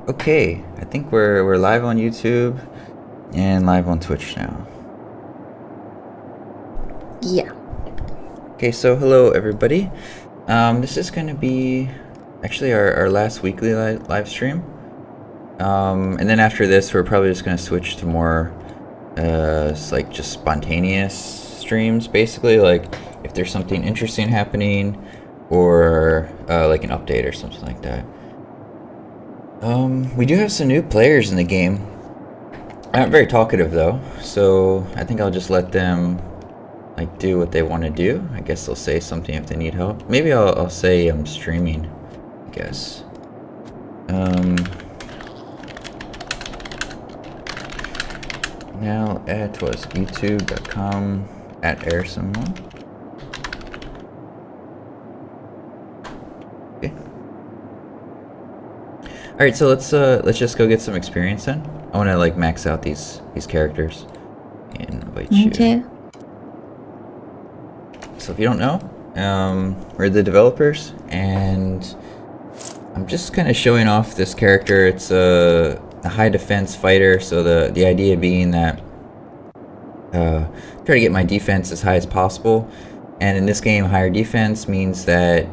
Okay, I think we're live on YouTube and live on Twitch now. Yeah. Okay, so hello everybody. This is gonna be actually our last weekly live stream. And then after this, we're probably just gonna switch to more like just spontaneous streams, basically. Like if there's something interesting happening, or like an update or something like that. We do have some new players in the game. Not very talkative though, so I think I'll just let them like do what they want to do. I guess they'll say something if they need help. Maybe I'll say I'm streaming, I guess. Now at was youtube.com/Eris. Okay. All right, so let's just go get some experience then. I want to like max out these characters and invite you. Okay. So if you don't know, we're the developers, and I'm just kind of showing off this character. It's a high defense fighter, so the idea being that try to get my defense as high as possible. And in this game, higher defense means that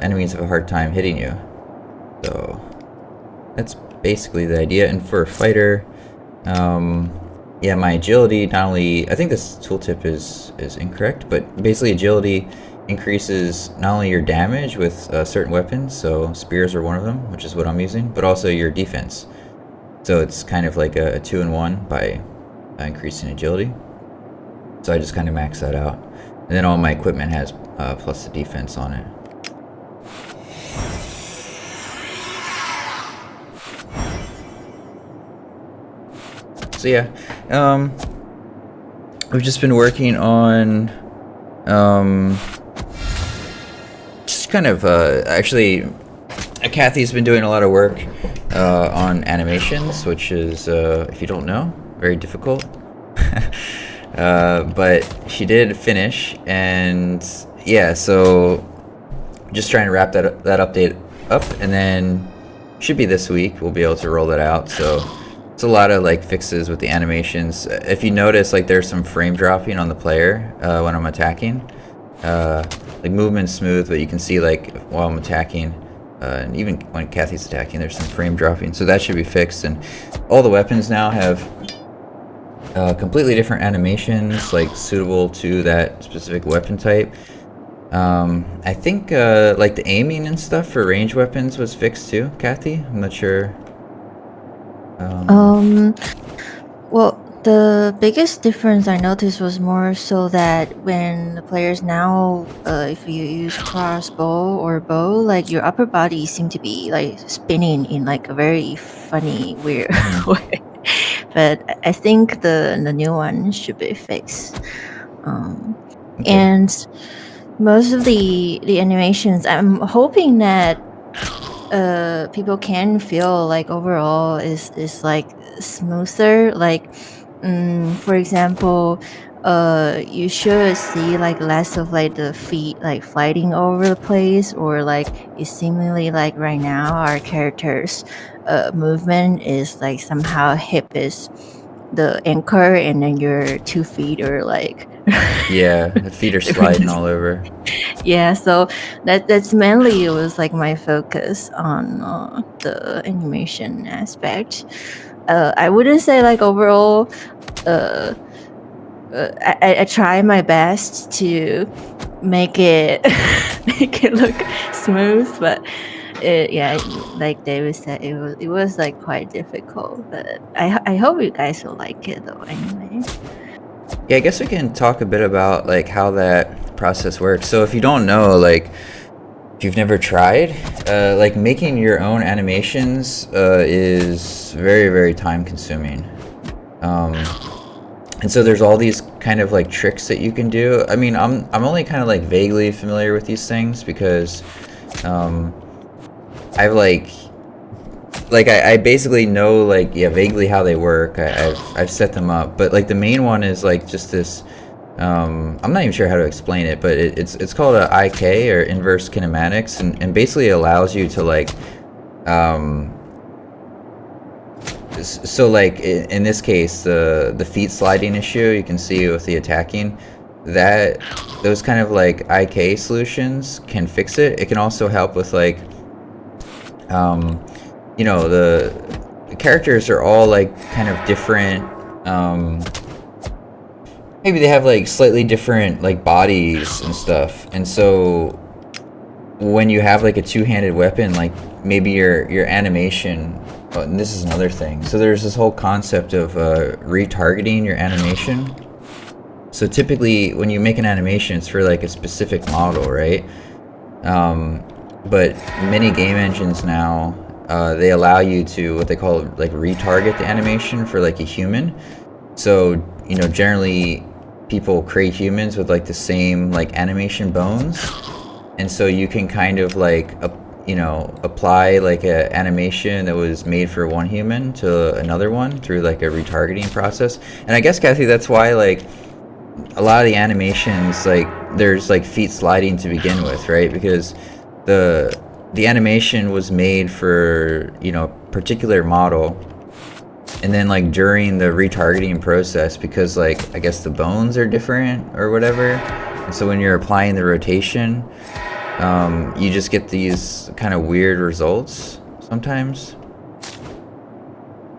enemies have a hard time hitting you. So that's basically the idea. And for a fighter, yeah, my agility not only, I think this tooltip is incorrect, but basically agility increases not only your damage with certain weapons, so spears are one of them, which is what I'm using, but also your defense. So it's kind of like a 2-in-1 by increasing agility. So I just kind of max that out. And then all my equipment has plus the defense on it. So yeah, we've just been working on just kind of actually Kathy's been doing a lot of work on animations, which is if you don't know, very difficult. But she did finish, and yeah, so just trying to wrap that update up, and then should be this week we'll be able to roll it out. So it's a lot of like fixes with the animations. If you notice, like there's some frame dropping on the player when I'm attacking. Like movement's smooth, but you can see like while I'm attacking, and even when Kathy's attacking, there's some frame dropping. So that should be fixed, and all the weapons now have completely different animations, like suitable to that specific weapon type. I think like the aiming and stuff for range weapons was fixed too, Kathy. I'm not sure. Well, the biggest difference I noticed was more so that when the players now, if you use crossbow or bow, like your upper body seem to be like spinning in like a very funny, weird way. But I think the new one should be fixed. Okay. And most of the animations, I'm hoping that people can feel like overall is like smoother. Like for example, you should see like less of like the feet like fighting over the place, or like it's seemingly like right now our characters movement is like somehow hip is the anchor, and then your 2 feet are like Yeah, the feet are sliding all over. yeah, so that's mainly it was like my focus on the animation aspect. I wouldn't say like overall I try my best to make it make it look smooth, but yeah, like David said, it was like quite difficult, but I hope you guys will like it though anyway. Yeah, I guess we can talk a bit about like how that process works. So if you don't know, like if you've never tried, like making your own animations is very, very time consuming. And so there's all these kind of like tricks that you can do. I mean, I'm only kind of like vaguely familiar with these things because I've like I basically know like vaguely how they work. I've set them up, but like the main one is like just this. I'm not even sure how to explain it, but it's called a IK, or inverse kinematics, and basically allows you to like So like in this case, the feet sliding issue you can see with the attacking, that those kind of like IK solutions can fix it. It can also help with like, you know, the characters are all like kind of different. Maybe they have like slightly different like bodies and stuff, and so when you have like a two-handed weapon, like maybe your animation. Oh, and this is another thing. So there's this whole concept of retargeting your animation. So typically, when you make an animation, it's for like a specific model, right? But many game engines now they allow you to what they call like retarget the animation for like a human. So you know, generally people create humans with like the same like animation bones, and so you can kind of like you know, apply like a animation that was made for one human to another one through like a retargeting process. And I guess, Kathy, that's why like a lot of the animations, like there's like feet sliding to begin with, right? Because the animation was made for, you know, a particular model, and then like during the retargeting process, because like I guess the bones are different or whatever, and so when you're applying the rotation, you just get these kind of weird results sometimes.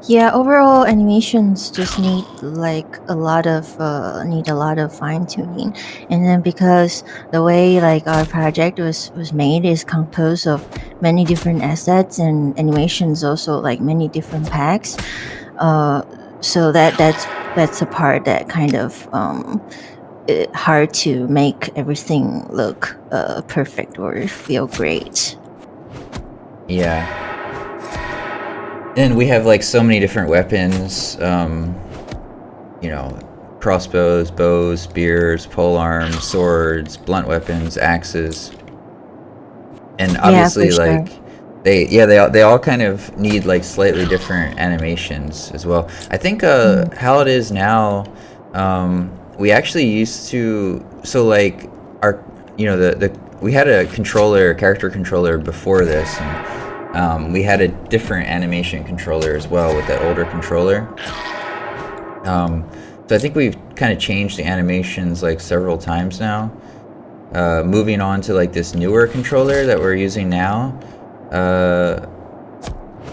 Yeah, overall animations just need like a lot of fine tuning, and then because the way like our project was made is composed of many different assets and animations, also like many different packs. So that's a part that kind of hard to make everything look perfect or feel great. Yeah. And we have like so many different weapons, you know, crossbows, bows, spears, polearms, swords, blunt weapons, axes, and obviously Yeah, for like sure. they all kind of need like slightly different animations as well. I think how it is now, we actually used to, so like our, you know, the we had a character controller before this, and we had a different animation controller as well with that older controller. So I think we've kind of changed the animations like several times now. Moving on to like this newer controller that we're using now,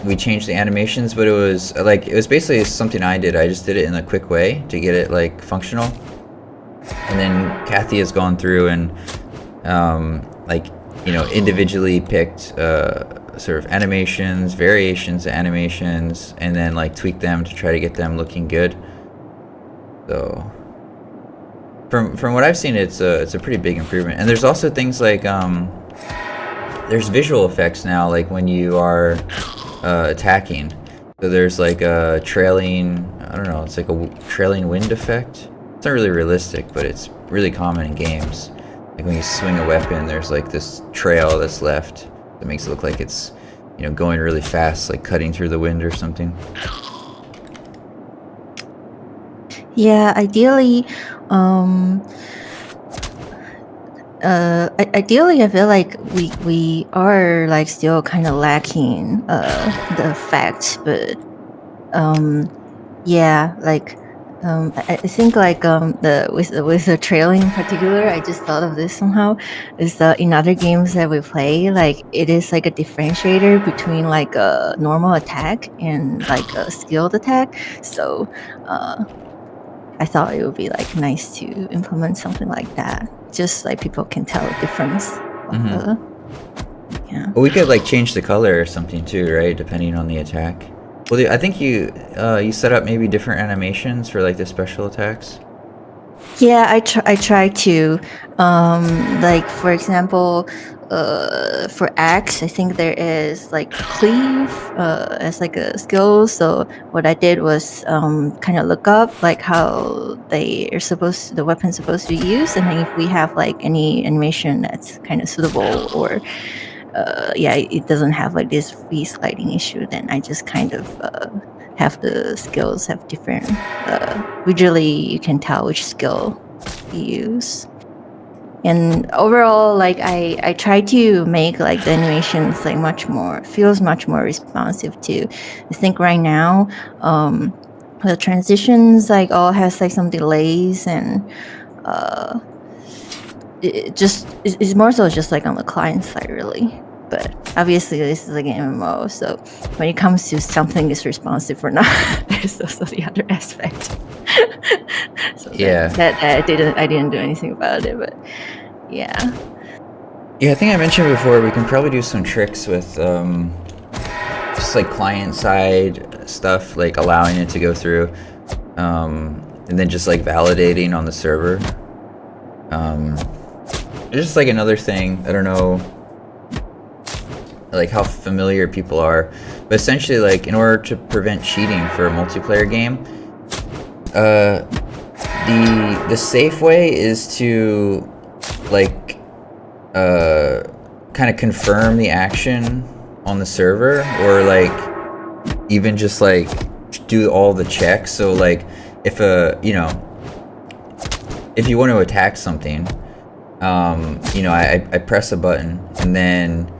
we changed the animations, but it was basically something I did. I just did it in a quick way to get it like functional, and then Kathy has gone through and like, you know, individually picked sort of animations, variations of animations, and then like tweak them to try to get them looking good. So from what I've seen, it's a pretty big improvement. And there's also things like there's visual effects now, like when you are attacking. So there's like a trailing, I don't know, it's like a trailing wind effect. It's not really realistic, but it's really common in games. Like when you swing a weapon, there's like this trail that's left that makes it look like it's, you know, going really fast, like cutting through the wind or something. Yeah, ideally, ideally, I feel like we are like still kind of lacking the facts, but yeah, like I think like the with the trailing in particular, I just thought of this somehow. Is in other games that we play, like it is like a differentiator between like a normal attack and like a skilled attack. So I thought it would be like nice to implement something like that, just like people can tell the difference. Yeah. Well, we could like change the color or something too, right? Depending on the attack. Well, I think you set up maybe different animations for like the special attacks. Yeah, I try to, like for example, for axe, I think there is like cleave as like a skill. So what I did was kind of look up like how the weapon's supposed to be used, and then if we have like any animation that's kind of suitable, or yeah, it doesn't have like this free sliding issue, then I just kind of have the skills have different. Visually, you can tell which skill you use. And overall, like I try to make like the animations like feels much more responsive to. I think right now, the transitions like all has like some delays, and it's more so just like on the client side really. But obviously this is like an MMO, so when it comes to something is responsive or not, there's also the other aspect. So Yeah. that I didn't do anything about it, but yeah. Yeah, I think I mentioned before we can probably do some tricks with just like client side stuff, like allowing it to go through, and then just like validating on the server. It's just like another thing. I don't know, like how familiar people are, but essentially, like in order to prevent cheating for a multiplayer game, the safe way is to like kind of confirm the action on the server, or like even just like do all the checks. So like if if you want to attack something, I press a button and then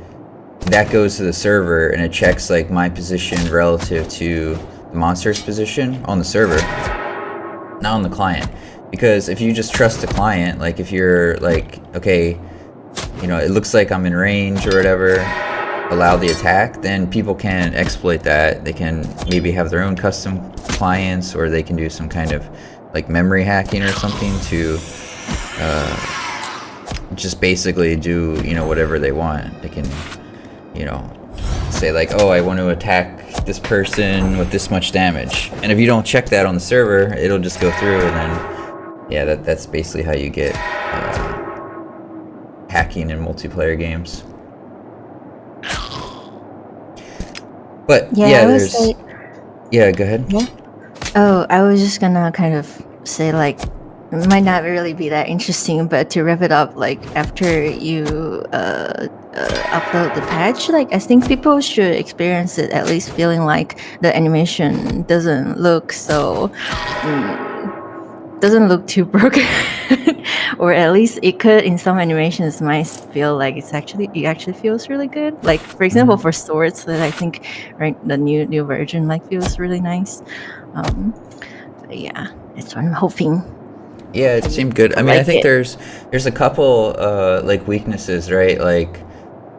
that goes to the server and it checks like my position relative to the monster's position on the server, not on the client. Because if you just trust the client, like if you're like, okay, it looks like I'm in range or whatever, allow the attack, then people can exploit that. They can maybe have their own custom clients, or they can do some kind of like memory hacking or something to just basically do whatever they want. They can say like, oh, I want to attack this person with this much damage, and if you don't check that on the server, it'll just go through, and then yeah, that's basically how you get hacking in multiplayer games. But yeah, go ahead. Yeah. Oh, I was just gonna kind of say like, it might not really be that interesting, but to wrap it up, like after you upload the patch, like I think people should experience it at least feeling like the animation doesn't look too broken. Or at least it could, in some animations, might feel like it actually feels really good. Like for example, for swords, that I think the new version like feels really nice. But yeah, that's what I'm hoping. Yeah, it seemed good. I mean, I think there's a couple like weaknesses, right? Like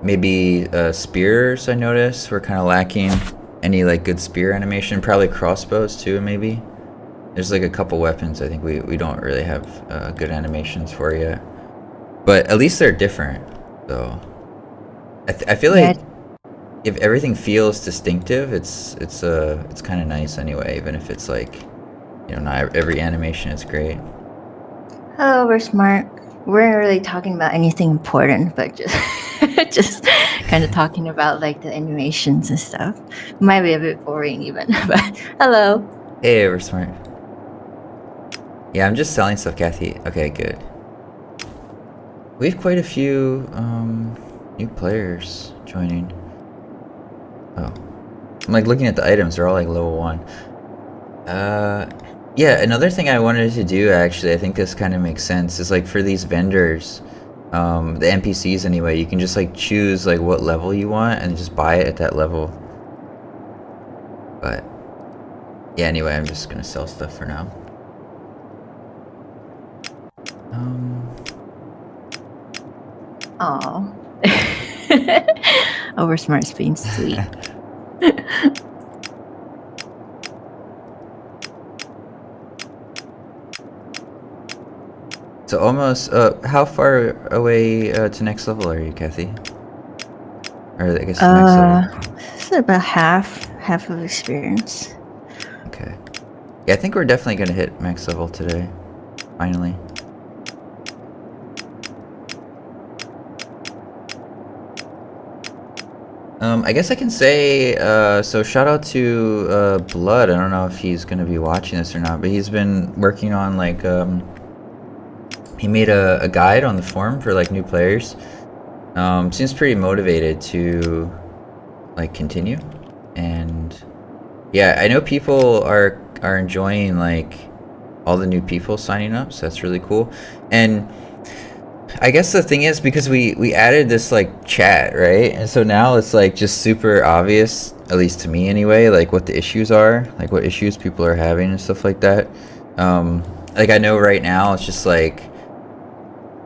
maybe spears I noticed were kind of lacking any like good spear animation. Probably crossbows too, maybe. There's like a couple weapons I think we don't really have good animations for yet. But at least they're different, though. I feel like if everything feels distinctive, it's kind of nice anyway, even if it's like, not every animation is great. Hello, we're smart. We weren't really talking about anything important, but just kind of talking about like the animations and stuff. Might be a bit boring even, but hello. Hey, we're smart. Yeah, I'm just selling stuff, Kathy. Okay, good. We have quite a few new players joining. Oh, I'm like looking at the items. They're all like level 1. Yeah, another thing I wanted to do, actually, I think this kind of makes sense, is like for these vendors, the NPCs anyway, you can just like choose like what level you want and just buy it at that level. But yeah, anyway, I'm just gonna sell stuff for now. Oh, Oversmart's being sweet. So almost, how far away to next level are you, Kathy? Or I guess next level. It's about half of experience. Okay. Yeah, I think we're definitely gonna hit max level today. Finally. I guess I can say, so shout out to Blood. I don't know if he's gonna be watching this or not, but he's been working on like, he made a guide on the forum for like new players. Seems pretty motivated to like continue, and yeah, I know people are enjoying like all the new people signing up, so that's really cool. And I guess the thing is because we added this like chat, right? And so now it's like just super obvious, at least to me anyway, like what the issues are, like what issues people are having and stuff like that. Like I know right now it's just like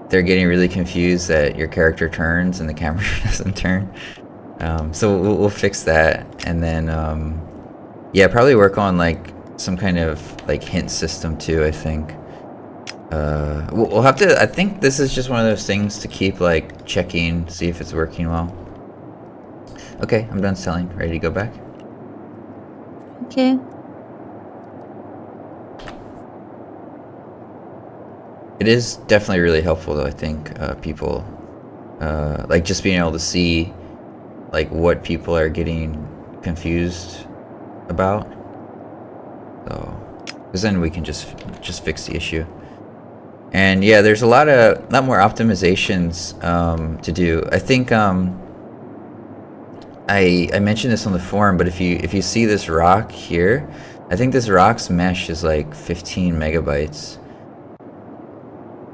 they're getting really confused that your character turns and the camera doesn't turn. So we'll fix that, and then yeah, probably work on like some kind of like hint system too, I think. We'll have to. I think this is just one of those things to keep like checking, see if it's working well. Okay, I'm done selling. Ready to go back? Okay. It is definitely really helpful though, I think, people like just being able to see like what people are getting confused about. So, because then we can just fix the issue. And yeah, there's a lot more optimizations to do. I think I mentioned this on the forum, but if you see this rock here, I think this rock's mesh is like 15 megabytes.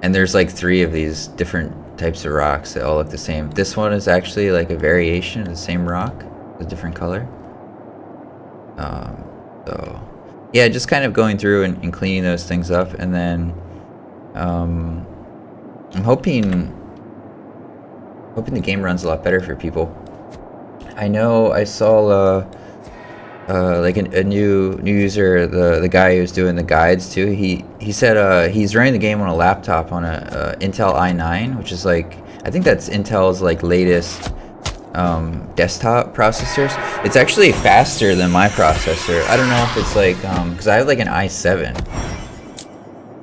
And there's like 3 of these different types of rocks that all look the same. This one is actually like a variation of the same rock, a different color. So yeah, just kind of going through and cleaning those things up, and then I'm hoping the game runs a lot better for people. I know I saw like a new user, the guy who's doing the guides too. He said he's running the game on a laptop on a Intel i9, which is like, I think that's Intel's like latest desktop processors. It's actually faster than my processor. I don't know if it's like because I have like an i7.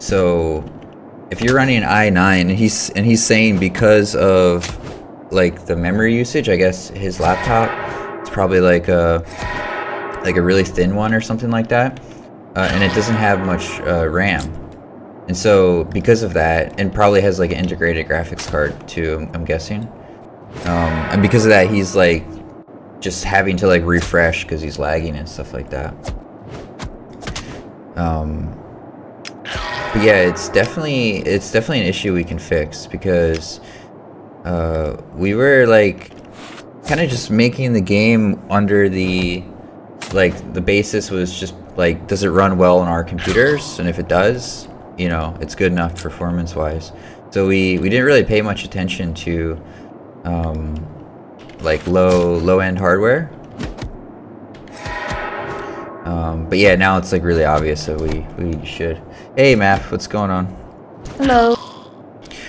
So if you're running an i9 and he's saying because of like the memory usage, I guess his laptop, it's probably like a really thin one or something like that, and it doesn't have much RAM. And so because of that, and probably has like an integrated graphics card too, I'm guessing. And because of that, he's like just having to like refresh because he's lagging and stuff like that. But yeah, it's definitely an issue we can fix, because we were like kind of just making the game under the like the basis was just like, does it run well on our computers? And if it does, you know, it's good enough performance wise. So we didn't really pay much attention to like low end hardware. But yeah, now it's like really obvious that we should. Hey Map, what's going on? Hello.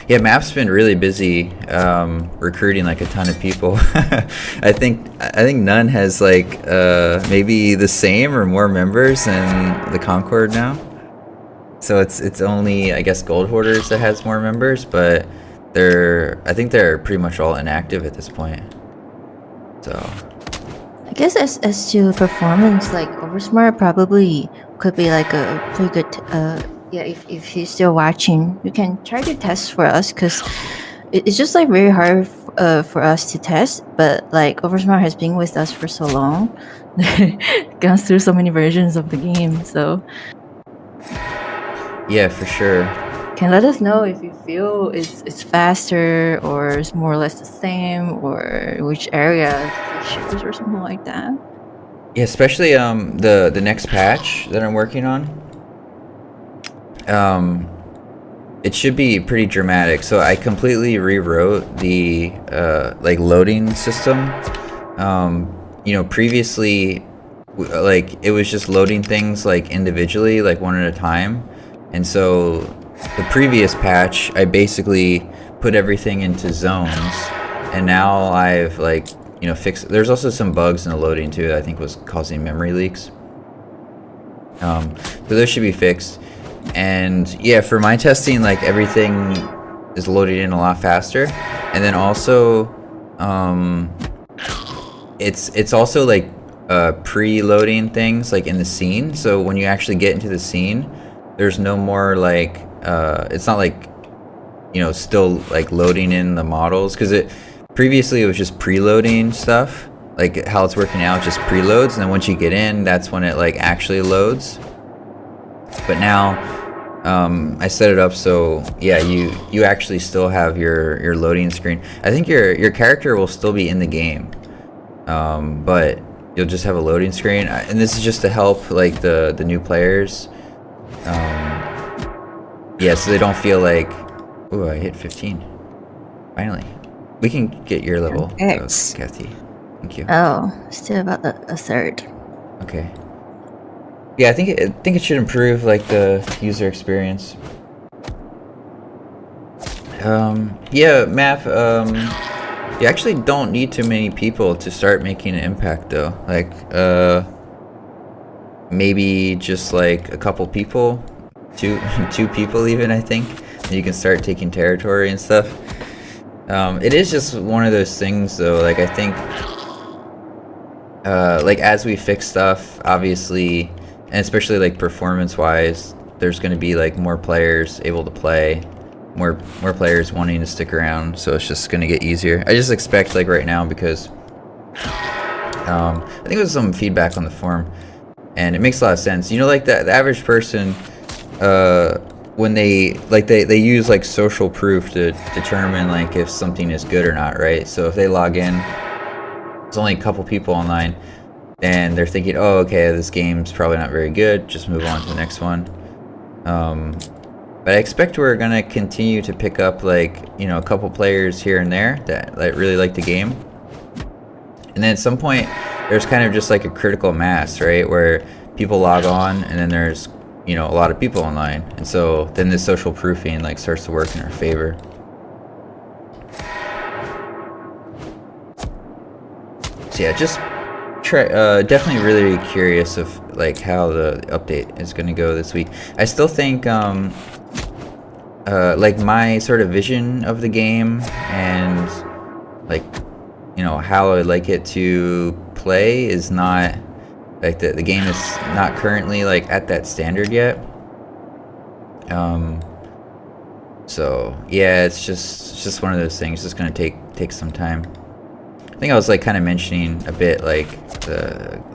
Yeah, Map's been really busy recruiting like a ton of people. I think None has like maybe the same or more members than the Concord now. So it's only, I guess, Gold Hoarders that has more members, but I think they're pretty much all inactive at this point. So I guess as to performance, like Oversmart probably could be like a pretty good. Yeah, if he's still watching, you can try to test for us, because it's just like very hard for us to test. But like Oversmart has been with us for so long, gone through so many versions of the game, so yeah, for sure. can let us know if you feel it's faster or it's more or less the same, or which areas issues or something like that. Yeah, especially the next patch that I'm working on. It should be pretty dramatic. So I completely rewrote the like loading system. You know, previously like it was just loading things like individually, like one at a time. And so the previous patch, I basically put everything into zones, and now I've like, you know, fixed. There's also some bugs in the loading too that I think was causing memory leaks. So those should be fixed. And yeah, for my testing, like everything is loaded in a lot faster. And then also it's also like pre-loading things like in the scene. So when you actually get into the scene, there's no more like it's not like, you know, still like loading in the models, because previously it was just preloading stuff, like how it's working out, just preloads, and then once you get in, that's when it like actually loads. But now I set it up so yeah, you actually still have your loading screen. I think your character will still be in the game, but you'll just have a loading screen. And this is just to help like the new players. Yeah, so they don't feel like, ooh, I hit 15. Finally, we can get your level, Kathy. Thank you. Oh, still about a third. Okay. Yeah, I think it should improve like the user experience. Yeah, map. You actually don't need too many people to start making an impact, though. Like, maybe just like a couple people, two people even. I think and you can start taking territory and stuff. It is just one of those things, though. Like, I think, like as we fix stuff, obviously. And especially like performance-wise, there's going to be like more players able to play, more players wanting to stick around. So it's just going to get easier. I just expect like right now because I think there's some feedback on the forum, and it makes a lot of sense. You know, like the average person, when they use like social proof to determine like if something is good or not, right? So if they log in, there's only a couple people online. And they're thinking, oh, okay, this game's probably not very good. Just move on to the next one. But I expect we're gonna continue to pick up like, you know, a couple players here and there that like really like the game. And then at some point, there's kind of just like a critical mass, right, where people log on, and then there's, you know, a lot of people online, and so then the social proofing like starts to work in our favor. So yeah, just. Definitely really curious of like how the update is going to go this week. I still think like my sort of vision of the game and like, you know, how I would like it to play is not like the game is not currently like at that standard yet. So yeah, it's just one of those things. It's just going to take some time. I think I was like kind of mentioning a bit like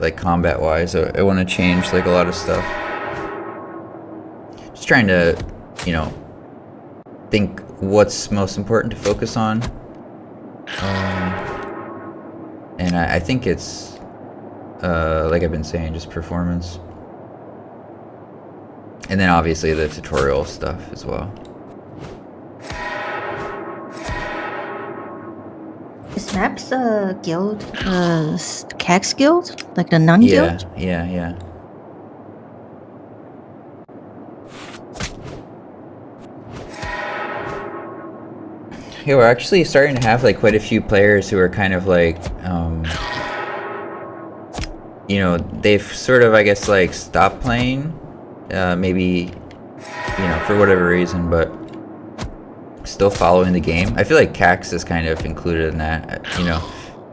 like combat wise, I want to change like a lot of stuff. Just trying to, you know, think what's most important to focus on. And I think it's like I've been saying, just performance. And then obviously the tutorial stuff as well. Is Maps a guild, Cax guild, like the nun guild? Yeah. Yeah, we're actually starting to have like quite a few players who are kind of like, you know, they've sort of, I guess, like stopped playing, maybe, you know, for whatever reason, but still following the game. I feel like Cax is kind of included in that. You know,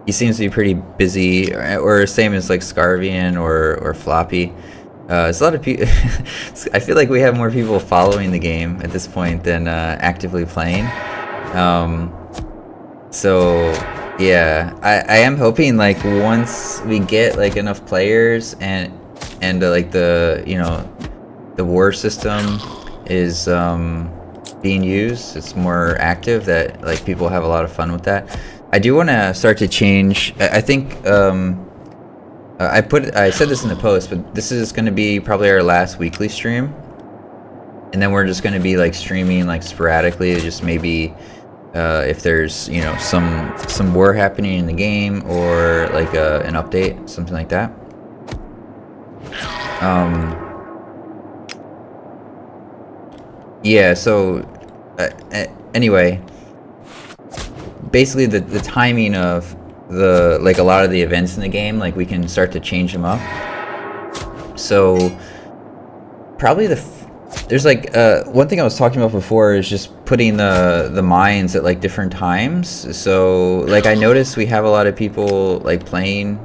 he seems to be pretty busy, or same as like Scarvian or Floppy. It's a lot of people. I feel like we have more people following the game at this point than actively playing. So yeah, I am hoping like once we get like enough players and like the, you know, the war system is being used, it's more active, that like people have a lot of fun with that. I do want to start to change. I think I said this in the post, but this is going to be probably our last weekly stream, and then we're just going to be like streaming like sporadically, just maybe if there's, you know, some war happening in the game, or like an update, something like that. Yeah, so anyway, basically the timing of the like a lot of the events in the game, like we can start to change them up. So probably there's like one thing I was talking about before is just putting the mines at like different times. So like I noticed we have a lot of people like playing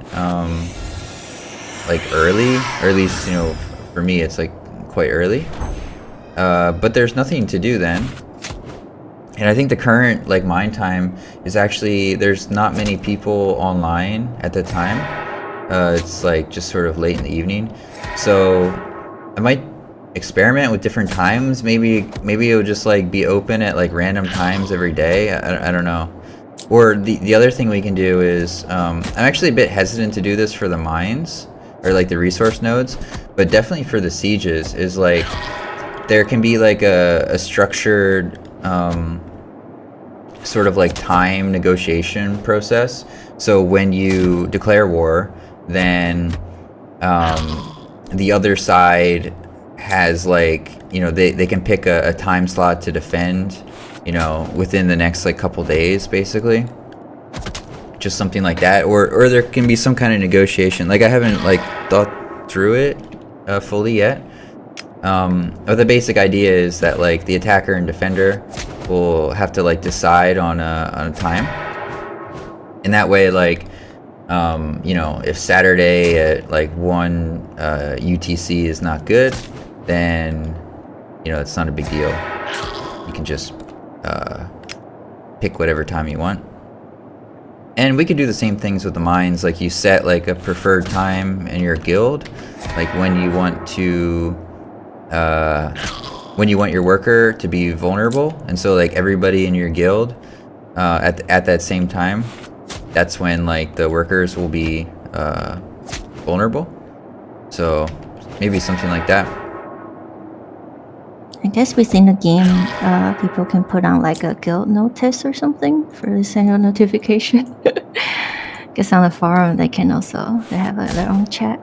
like early, or at least, you know, for me it's like quite early. But there's nothing to do then. And I think the current like mine time is actually, there's not many people online at the time. It's like just sort of late in the evening. So I might experiment with different times. Maybe it would just like be open at like random times every day. I don't know. Or the other thing we can do is I'm actually a bit hesitant to do this for the mines or like the resource nodes, but definitely for the sieges is like there can be like a structured sort of like time negotiation process. So when you declare war, then the other side has like, you know, they can pick a time slot to defend, you know, within the next like couple days, basically. Just something like that, or there can be some kind of negotiation. Like I haven't like thought through it fully yet. But the basic idea is that like the attacker and defender will have to like decide on a time, and that way like you know, if Saturday at like 1 UTC is not good, then you know it's not a big deal. You can just pick whatever time you want. And we could do the same things with the mines. Like you set like a preferred time in your guild, like when you want your worker to be vulnerable, and so like everybody in your guild at that same time, that's when like the workers will be vulnerable. So maybe something like that. I guess within the game, people can put on like a guild notice or something for the single notification. Because on the forum, they have their own chat.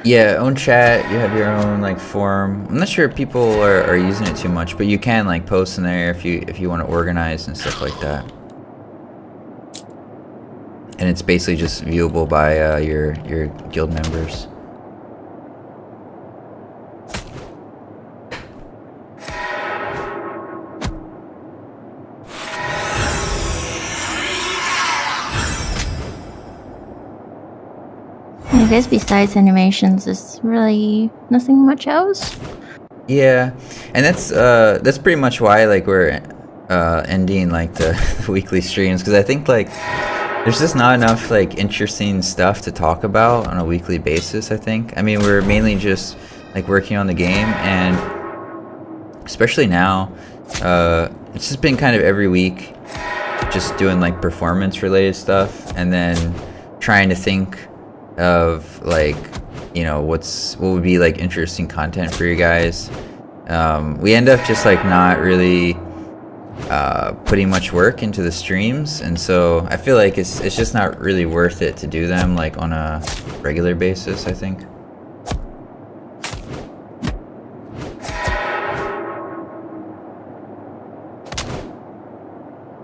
Yeah, own chat. You have your own like forum. I'm not sure if people are using it too much, but you can like post in there if you want to organize and stuff like that. And it's basically just viewable by your guild members. I guess besides animations, there's really nothing much else. Yeah, and that's pretty much why like we're ending like the weekly streams, because I think like there's just not enough like interesting stuff to talk about on a weekly basis. I think. I mean, we're mainly just like working on the game, and especially now, it's just been kind of every week, just doing like performance related stuff, and then trying to think of like, you know, what would be like interesting content for you guys. We end up just like not really putting much work into the streams, and so I feel like it's just not really worth it to do them like on a regular basis, I think.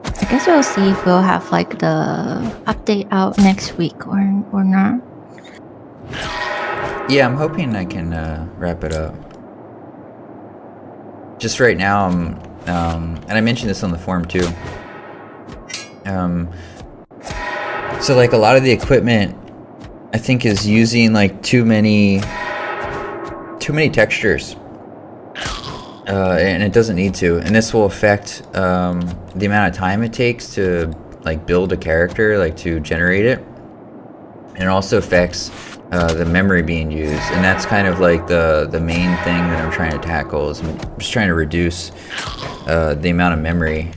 I guess we'll see if we'll have like the update out next week or not. Yeah, I'm hoping I can wrap it up. Just right now, and I mentioned this on the forum too. So like a lot of the equipment, I think, is using like too many textures, and it doesn't need to. And this will affect the amount of time it takes to like build a character, like to generate it. And it also affects the memory being used, and that's kind of like the main thing that I'm trying to tackle. Is I'm just trying to reduce the amount of memory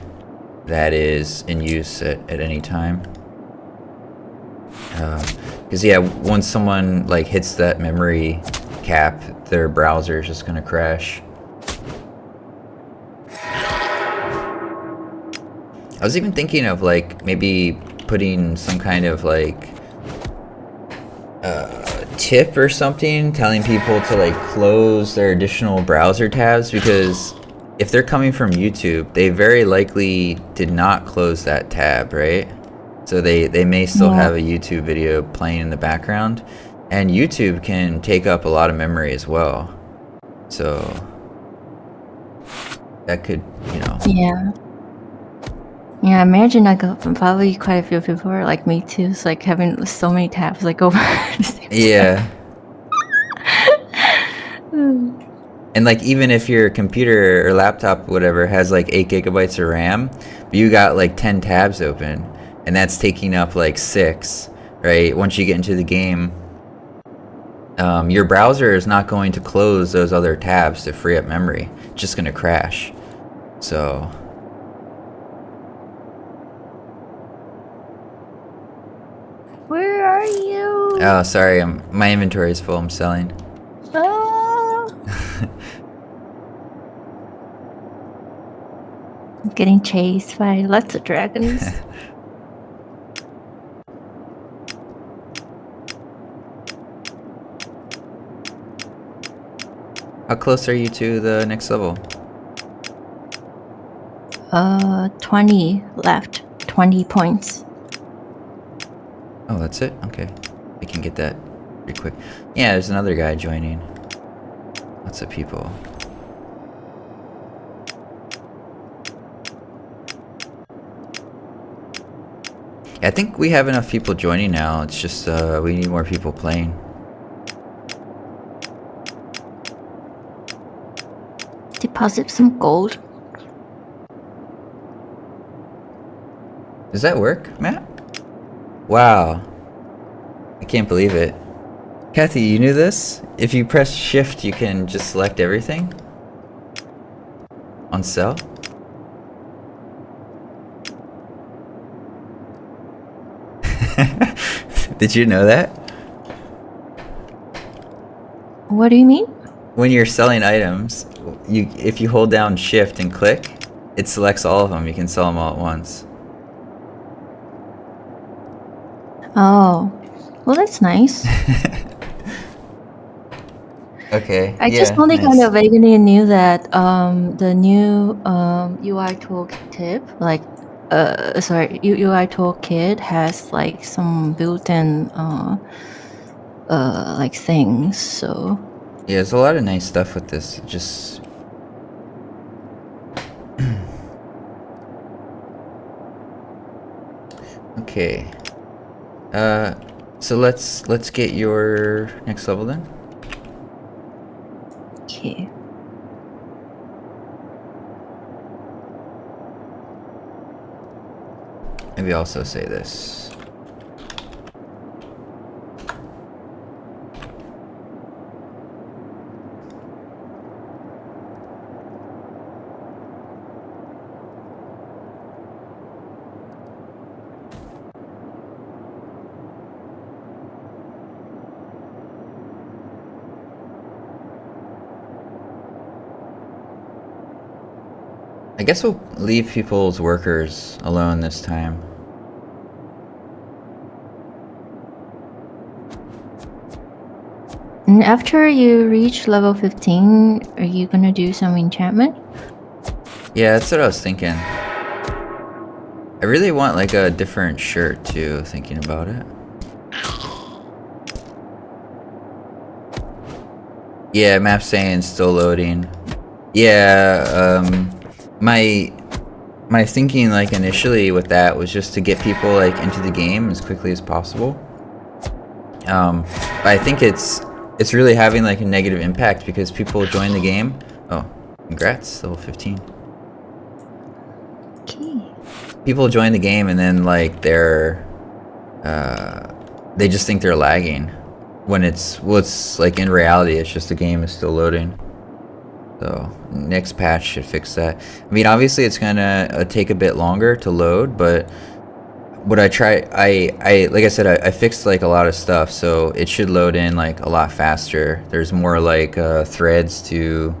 that is in use at any time. Because yeah, once someone like hits that memory cap, their browser is just gonna crash. I was even thinking of like maybe putting some kind of like tip or something, telling people to like close their additional browser tabs, because if they're coming from YouTube, they very likely did not close that tab, right? So they may still have a YouTube video playing in the background, and YouTube can take up a lot of memory as well. So that could, you know. Yeah, I imagine like probably quite a few people are like me too. It's like having so many tabs like over. Yeah. And like even if your computer or laptop, whatever, has like 8 gigabytes of RAM, but you got like 10 tabs open, and that's taking up like 6, right? Once you get into the game, your browser is not going to close those other tabs to free up memory. It's just going to crash. So Where are you? oh, sorry, my inventory is full. I'm selling. Oh. I'm getting chased by lots of dragons. How close are you to the next level? 20 left. 20 points. Oh, that's it? Okay. We can get that pretty quick. Yeah, there's another guy joining. Lots of people. I think we have enough people joining now. It's just we need more people playing. Deposit some gold. Does that work, Matt? Wow. I can't believe it. Kathy, you knew this? If you press shift, you can just select everything on sell. Did you know that? What do you mean? When you're selling items, if you hold down shift and click, it selects all of them. You can sell them all at once. Oh, well, that's nice. Okay. I just only nice. kind of vaguely knew that the new UI tooltip, like UI toolkit has like some built-in like things. So Yeah, there's a lot of nice stuff with this. Just okay. So let's get your next level then. okay. Maybe also say this. I guess we'll leave people's workers alone this time. And after you reach level 15, are you gonna do some enchantment? Yeah, that's what I was thinking. I really want like a different shirt too, thinking about it. Yeah, map saying still loading. Yeah, my thinking like initially with that was just to get people like into the game as quickly as possible. But I think it's really having like a negative impact because people join the game. Oh, congrats, level 15. Okay. People join the game and then like they just think they're lagging when it's like in reality it's just the game is still loading. So next patch should fix that. I mean, obviously it's gonna take a bit longer to load, but what I like I said, I fixed like a lot of stuff, so it should load in like a lot faster. There's more like threads to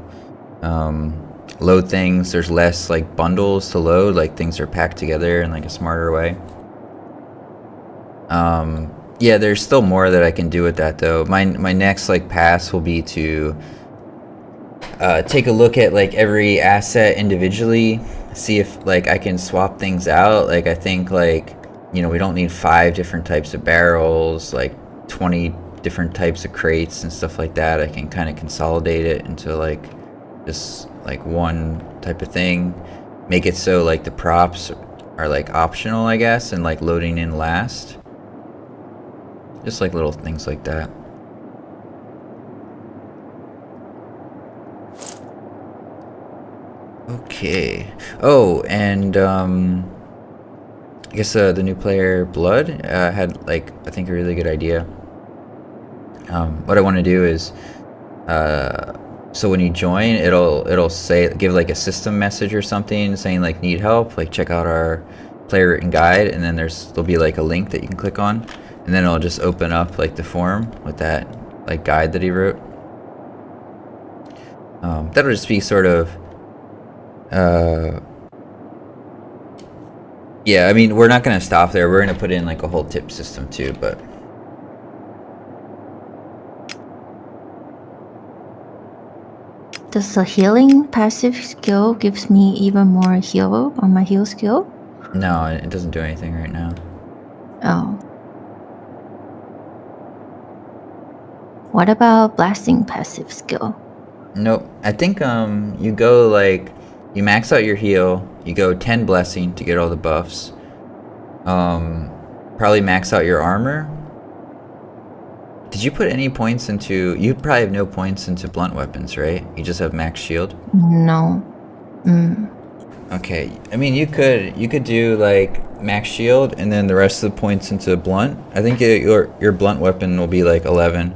load things. There's less like bundles to load, like things are packed together in like a smarter way. Yeah, there's still more that I can do with that though. My next like pass will be to take a look at like every asset individually, see if like I can swap things out. Like I think like, you know, we don't need 5 different types of barrels, like 20 different types of crates and stuff like that. I can kind of consolidate it into like just like one type of thing, make it so like the props are like optional, I guess, and like loading in last. Just like little things like that. Okay. Oh, and I guess the new player Blood had like I think a really good idea. What I want to do is, so when you join, it'll say, give like a system message or something saying like need help, like check out our player written guide, and then there'll be like a link that you can click on, and then it'll just open up like the forum with that like guide that he wrote. That'll just be sort of, yeah, I mean, we're not going to stop there. We're going to put in like a whole tip system too, but Does the healing passive skill gives me even more heal on my heal skill? no, it doesn't do anything right now. Oh. What about blasting passive skill? Nope. I think you go like, you max out your heal, you go 10 blessing to get all the buffs. Probably max out your armor. Did you put any points into, you probably have no points into blunt weapons, right? You just have max shield? No. Okay. I mean, you could do like max shield and then the rest of the points into blunt. I think your blunt weapon will be like 11.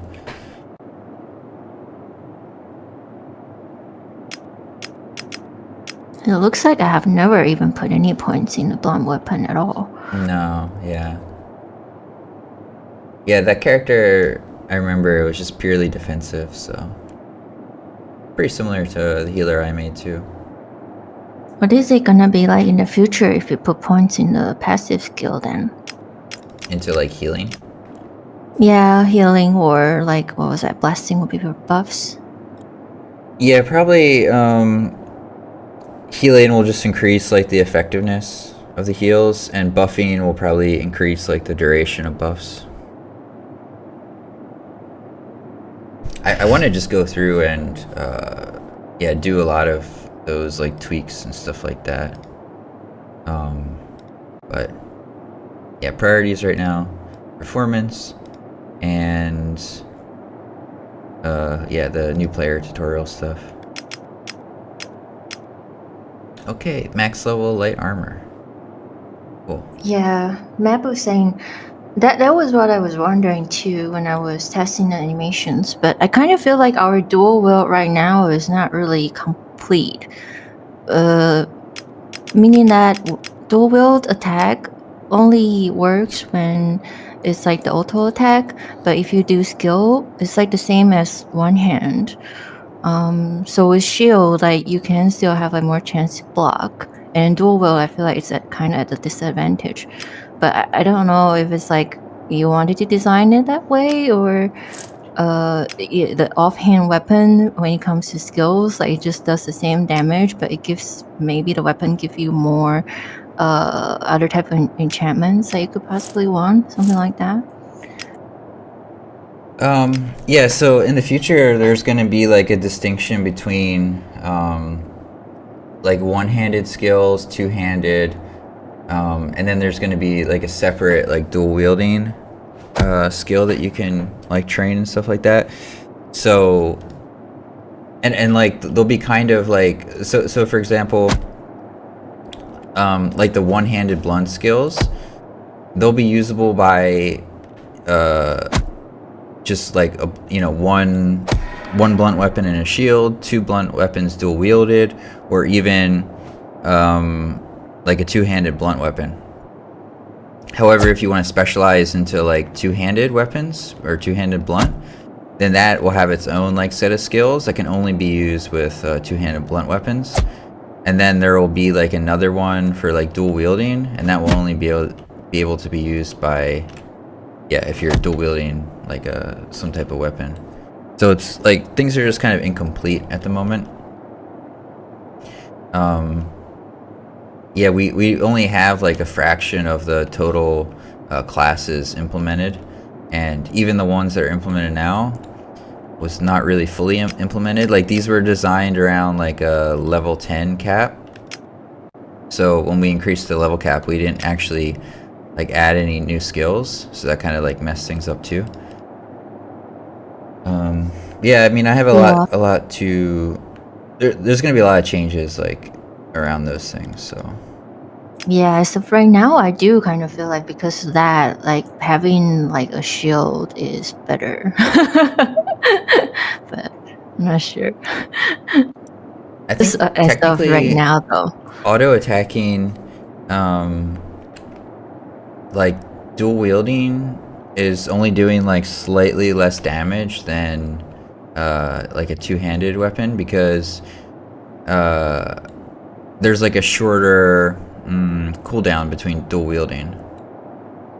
It looks like I have never even put any points in the blunt weapon at all. No, yeah. Yeah, that character, I remember it was just purely defensive, so pretty similar to the healer I made too. What is it gonna be like in the future if you put points in the passive skill then? Into like healing? Yeah, healing or like, what was that, blasting will be for buffs? Yeah, probably healing will just increase like the effectiveness of the heals, and buffing will probably increase like the duration of buffs. I want to just go through and yeah, do a lot of those like tweaks and stuff like that. But yeah, priorities right now, performance, and yeah, the new player tutorial stuff. Okay, max level light armor. Cool. Yeah, Map was saying that was what I was wondering too when I was testing the animations, but I kind of feel like our dual wield right now is not really complete. Meaning that dual wield attack only works when it's like the auto attack, but if you do skill, it's like the same as one hand. So with shield, like you can still have like more chance to block. And dual wield, I feel like it's kind of at a disadvantage. But I don't know if it's like you wanted to design it that way, or the offhand weapon when it comes to skills, like it just does the same damage, but it gives, maybe the weapon give you more other type of enchantments that you could possibly want, something like that. Yeah, so in the future there's going to be like a distinction between like one-handed skills, two-handed, and then there's going to be like a separate like dual wielding skill that you can like train and stuff like that. So and like they'll be kind of like, so for example, like the one-handed blunt skills, they'll be usable by just like a, you know, one blunt weapon and a shield, two blunt weapons dual wielded, or even like a two-handed blunt weapon. However, if you want to specialize into like two-handed weapons or two-handed blunt, then that will have its own like set of skills that can only be used with two-handed blunt weapons. And then there will be like another one for like dual wielding, and that will only be able to be used by, yeah, if you're dual wielding like some type of weapon. So it's like things are just kind of incomplete at the moment. Yeah, we only have like a fraction of the total classes implemented, and even the ones that are implemented now was not really fully implemented. Like these were designed around like a level 10 cap. So when we increased the level cap, we didn't actually like add any new skills, so that kind of like messed things up too. Yeah, I mean, I have a lot to. There's gonna be a lot of changes like around those things. So Yeah, so right now I do kind of feel like because of that, like having like a shield is better. But I'm not sure. I think As of right technically now, though. auto attacking, like dual wielding is only doing like slightly less damage than like a two-handed weapon because there's like a shorter cooldown between dual wielding.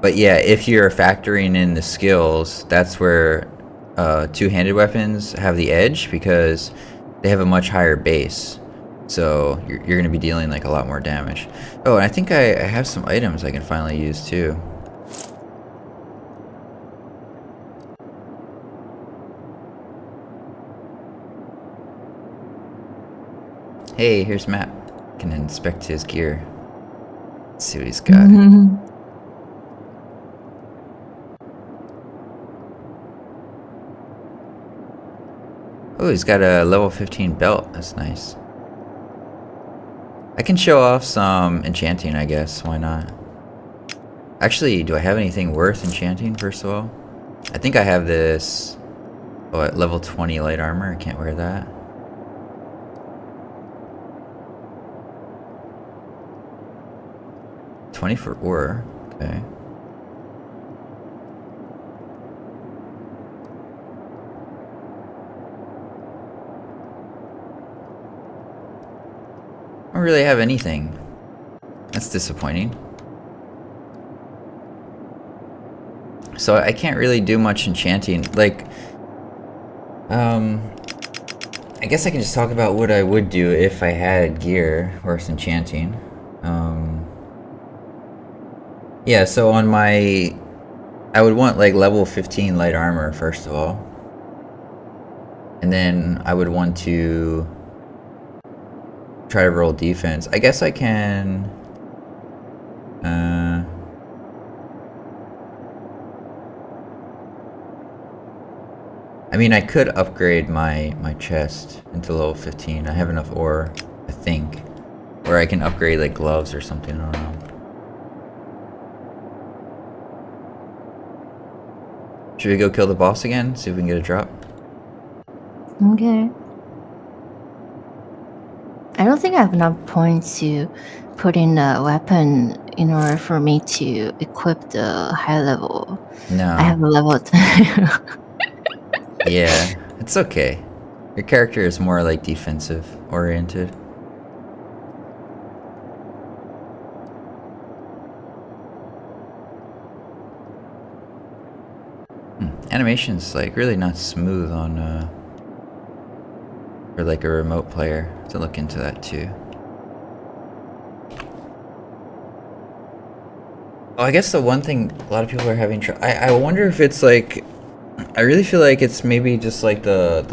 But yeah, if you're factoring in the skills, that's where two-handed weapons have the edge because they have a much higher base. So you're going to be dealing like a lot more damage. Oh, and I think I have some items I can finally use too. Hey, here's Matt. Can inspect his gear. Let's see what he's got. Oh, he's got a level 15 belt. That's nice. I can show off some enchanting, I guess. Why not? Actually, do I have anything worth enchanting, first of all? I think I have this... Oh, at level 20 light armor. I can't wear that. $20 for ore. Okay. I don't really have anything. That's disappointing. So I can't really do much enchanting. Like, I guess I can just talk about what I would do if I had gear worth enchanting. Yeah, so on my... I would want like level 15 light armor first of all. And then I would want to try to roll defense. I guess I can... I mean, I could upgrade my chest into level 15. I have enough ore, I think. Or I can upgrade like gloves or something, I don't know. Should we go kill the boss again? See if we can get a drop? Okay. I don't think I have enough points to put in a weapon in order for me to equip the high level. No. I have a level 10. Yeah, it's okay. Your character is more like defensive oriented. Animation's like really not smooth on for like a remote player. To look into that too. Oh, I guess the one thing a lot of people are having trouble. I wonder if it's like, I really feel like it's maybe just like the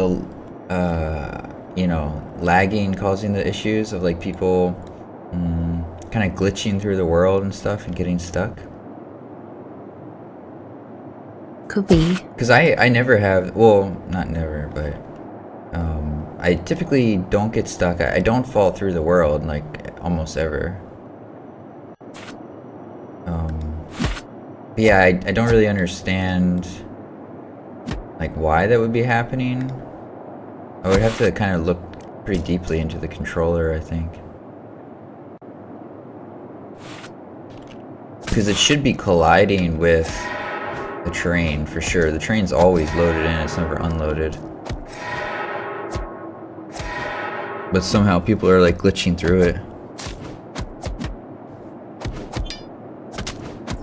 you know, lagging causing the issues of like people kind of glitching through the world and stuff and getting stuck. Could be. Because I never have, well, not never, but I typically don't get stuck. I don't fall through the world like almost ever. But yeah, I don't really understand like why that would be happening. I would have to kind of look pretty deeply into the controller, I think. Because it should be colliding with the train for sure. The train's always loaded in, it's never unloaded. But somehow people are like glitching through it.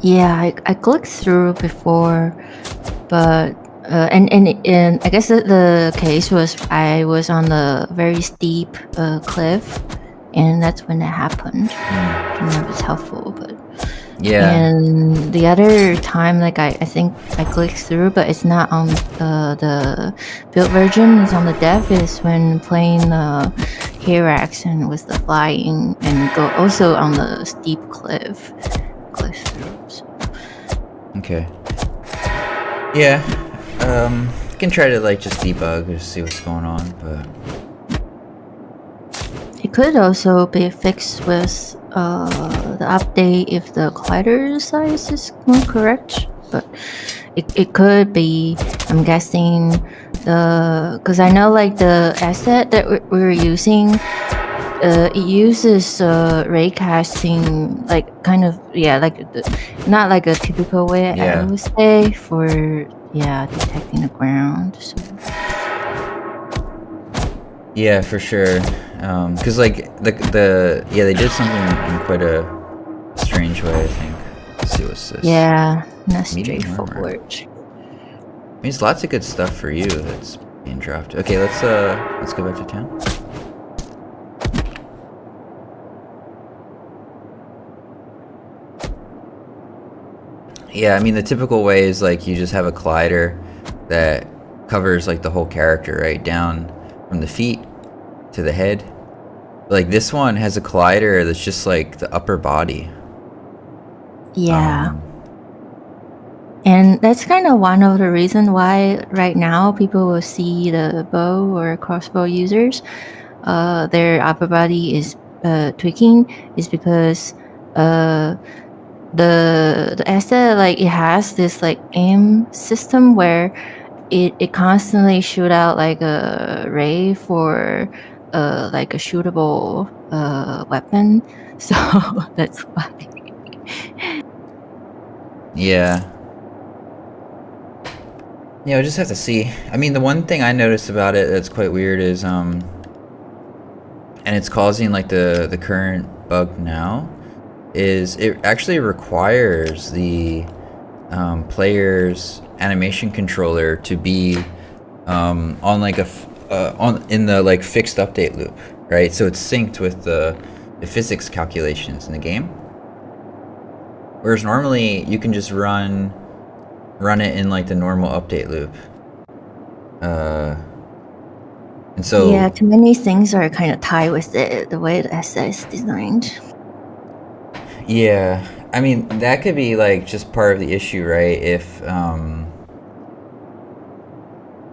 Yeah, I clicked through before, but and I guess the case was I was on the very steep cliff, and that's when it happened. I don't know if it's helpful, but yeah. And the other time, like I think I clicked through, but it's not on the build version. It's on the dev. Is when playing Eris and with the flying and go also on the steep cliff. Click through. So. Okay. Yeah. I can try to like just debug, just see what's going on, but It could also be fixed with the update if the collider size is more correct, but it could be. I'm guessing because I know like the asset that we're using. It uses ray casting, like kind of like not like a typical way I would say for detecting the ground. So. Yeah, for sure. Because like they did something in quite a strange way, I think. Let's see what's this. Yeah, not Medium straightforward. armor. I mean, it's lots of good stuff for you that's being dropped. Okay, let's go back to town. Yeah, I mean the typical way is like you just have a collider that covers like the whole character, right down from the feet to the head. Like this one has a collider that's just like the upper body. Yeah. And that's kind of one of the reasons why right now people will see the bow or crossbow users, their upper body is tweaking, is because the asset, like it has this like aim system where it constantly shoot out like a ray for like a shootable weapon. So that's why. Yeah. Yeah, we'll just have to see. I mean, the one thing I noticed about it that's quite weird is and it's causing like the current bug now, is it actually requires the player's animation controller to be on like in the like fixed update loop, right? So it's synced with the physics calculations in the game. Whereas normally you can just run it in like the normal update loop. And so yeah, too many things are kind of tied with it, the way the asset is designed. Yeah, I mean that could be like just part of the issue, right? If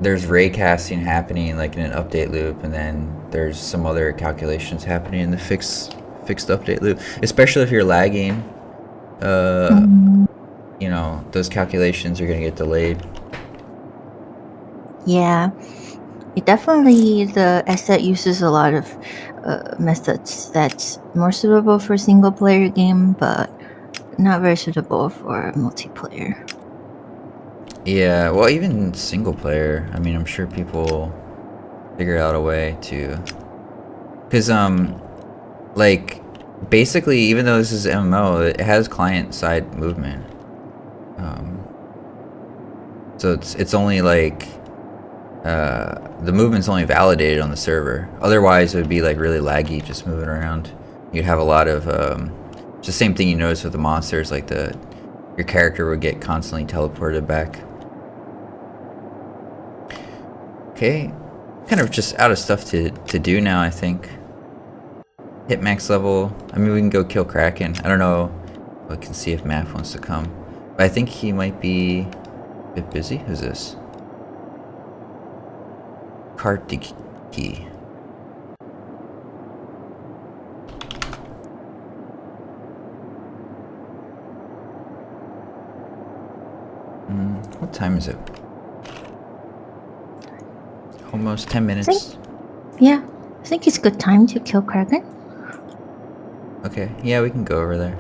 there's ray casting happening like in an update loop, and then there's some other calculations happening in the fixed update loop, especially if you're lagging. You know, those calculations are gonna get delayed. Yeah, it definitely, the asset uses a lot of methods that's more suitable for single player game, but not very suitable for multiplayer. Yeah, well, even single player, I mean, I'm sure people figure out a way to, because like basically, even though this is MMO, it has client side movement. So it's only like the movement's only validated on the server. Otherwise, it would be like really laggy, just moving around. You'd have a lot of it's the same thing you notice with the monsters, like your character would get constantly teleported back. Okay, kind of just out of stuff to do now, I think. Hit max level. I mean, we can go kill Kraken. I don't know. I can see if Math wants to come. But I think he might be a bit busy. Who's this? Kartiki. What time is it? Almost 10 minutes. I think it's a good time to kill Kraken. Okay, yeah, we can go over there.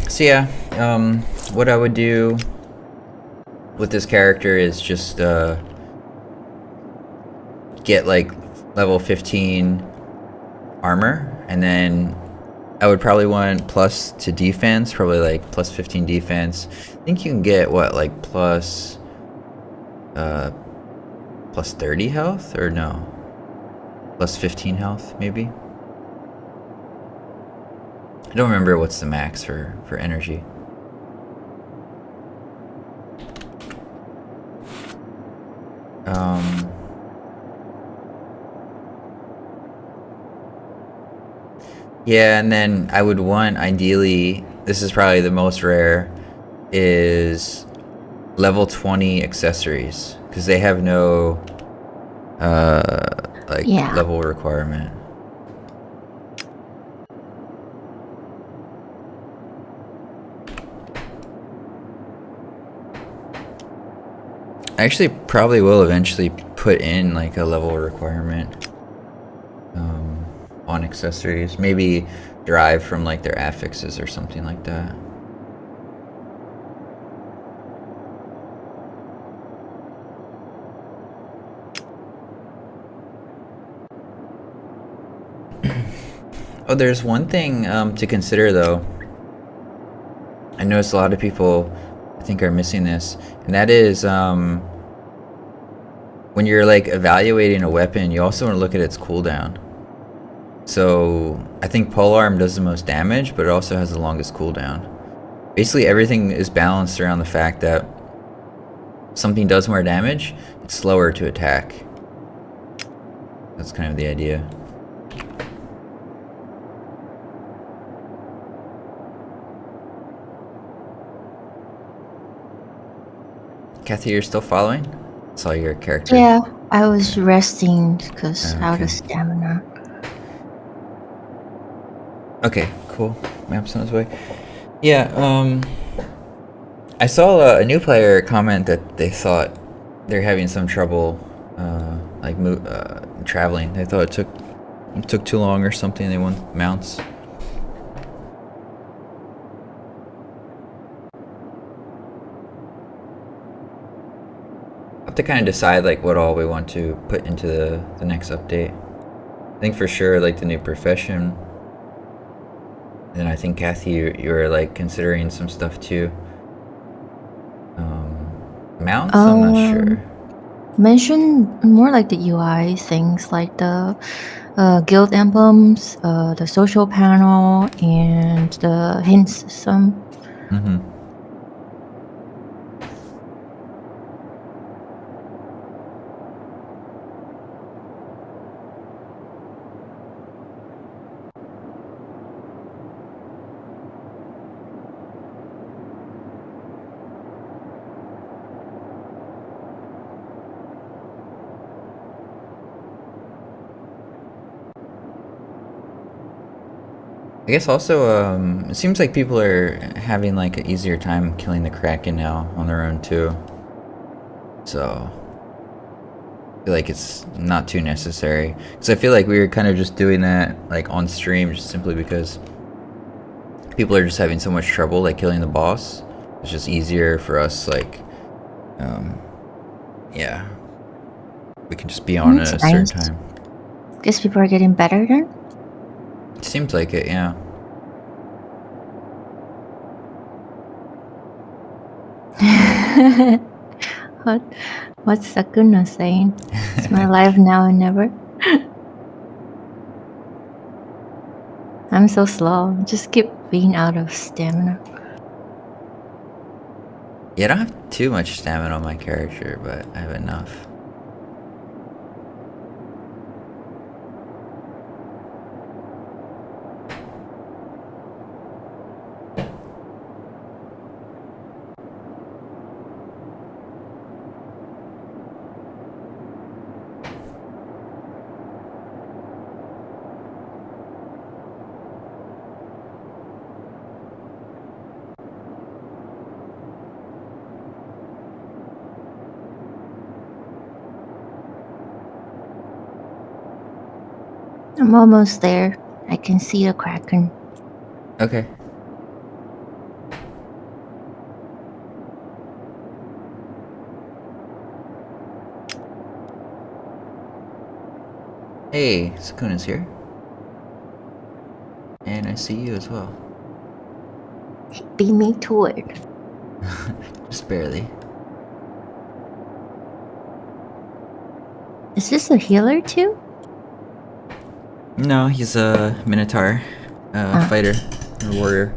So yeah, what I would do with this character is just get like level 15 armor, and then I would probably want plus to defense, probably like plus 15 defense. I think you can get what, like plus 30 health, or no, plus 15 health maybe. I don't remember what's the max for energy. Yeah, and then I would want, ideally, this is probably the most rare, is level 20 accessories, because they have no like Yeah. level requirement. I actually probably will eventually put in like a level requirement on accessories, maybe derived from like their affixes or something like that. Oh, there's one thing to consider though. I noticed a lot of people, I think, are missing this, and that is when you're like evaluating a weapon, you also want to look at its cooldown. So I think polearm does the most damage, but it also has the longest cooldown. Basically, everything is balanced around the fact that something does more damage, it's slower to attack. That's kind of the idea. Kathy, you're still following? Saw your character. Yeah, I was resting because out Okay. of stamina. Okay, cool. Map's on its way. Yeah, I saw a new player comment that they thought they're having some trouble, like traveling. They thought it took too long or something. They want mounts. Have to kind of decide like what all we want to put into the next update. I think for sure like the new profession. And I think Kathy, you were like considering some stuff too. Mounts, I'm not sure. Mention more like the UI things, like the guild emblems, the social panel, and the hint system. Mm-hmm. I guess also, it seems like people are having like an easier time killing the Kraken now on their own too. So I feel like it's not too necessary. Because I feel like we were kind of just doing that like on stream just simply because people are just having so much trouble like killing the boss. It's just easier for us, like, yeah. We can just be on at a certain time. Guess people are getting better then? It seems like it, yeah. What's Sakuna saying? It's my life now and never. I'm so slow. Just keep being out of stamina. Yeah, I don't have too much stamina on my character, but I have enough. I'm almost there. I can see the Kraken. Okay. Hey, Sakuna's here. And I see you as well. Beat me to it. Just barely. Is this a healer too? No, he's a Minotaur fighter, or warrior.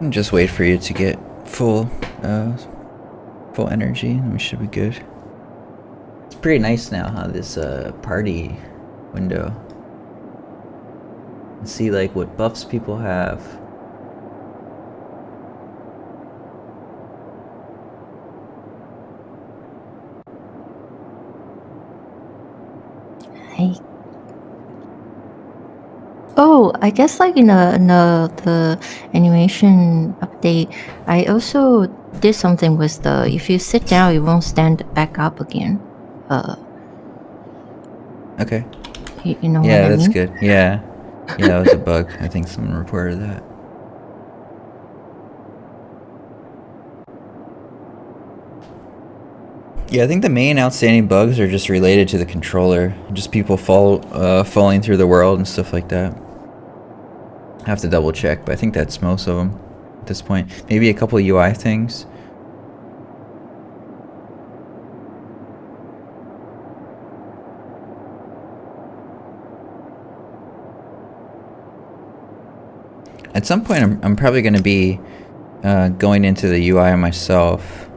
can just wait for you to get full energy, and we should be good. It's pretty nice now, huh? This party window. See like what buffs people have. Oh, I guess like in the animation update, I also did something with the if you sit down, it won't stand back up again. Okay. You know what Yeah, I that's mean? good. Yeah. Yeah, that was a bug. I think someone reported that. Yeah, I think the main outstanding bugs are just related to the controller. Just people falling through the world and stuff like that. I have to double check, but I think that's most of them at this point. Maybe a couple UI things. At some point, I'm probably going to be going into the UI myself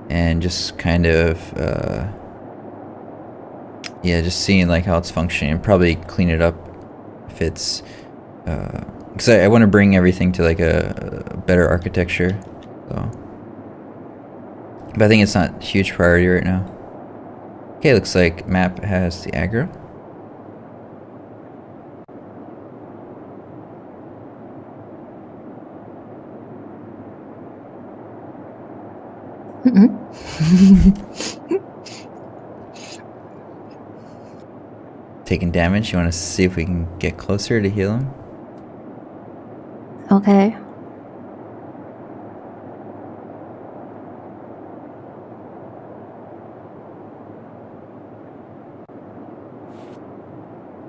and just kind of yeah, just seeing like how it's functioning and probably clean it up if it's because I want to bring everything to like a better architecture. So, but I think it's not a huge priority right now. Okay, looks like map has the aggro. Taking damage. You want to see if we can get closer to heal him? Okay.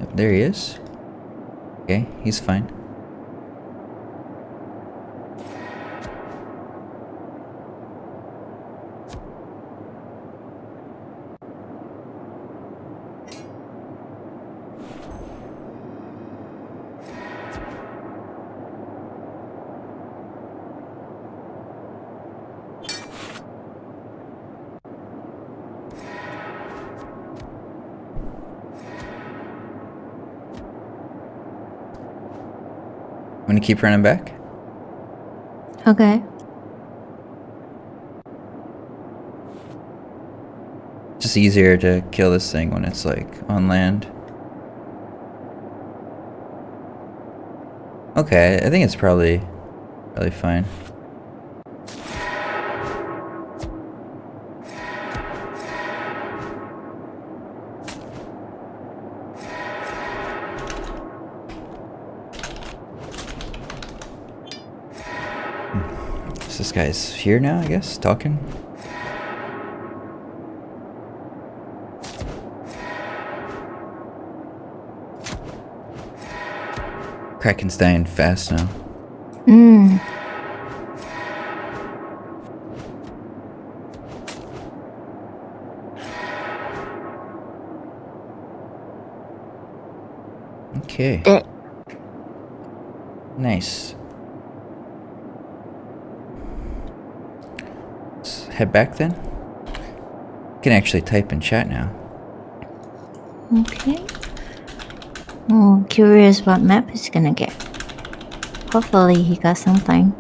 Yep, there he is. Okay, he's fine. I'm gonna keep running back. Okay. Just easier to kill this thing when it's like on land. Okay, I think it's probably fine. So this guy's here now, I guess, talking. Kraken's dying fast now. Okay. Nice. Let's head back then. You can actually type in chat now. Okay. Oh, curious what map he's gonna get. Hopefully he got something.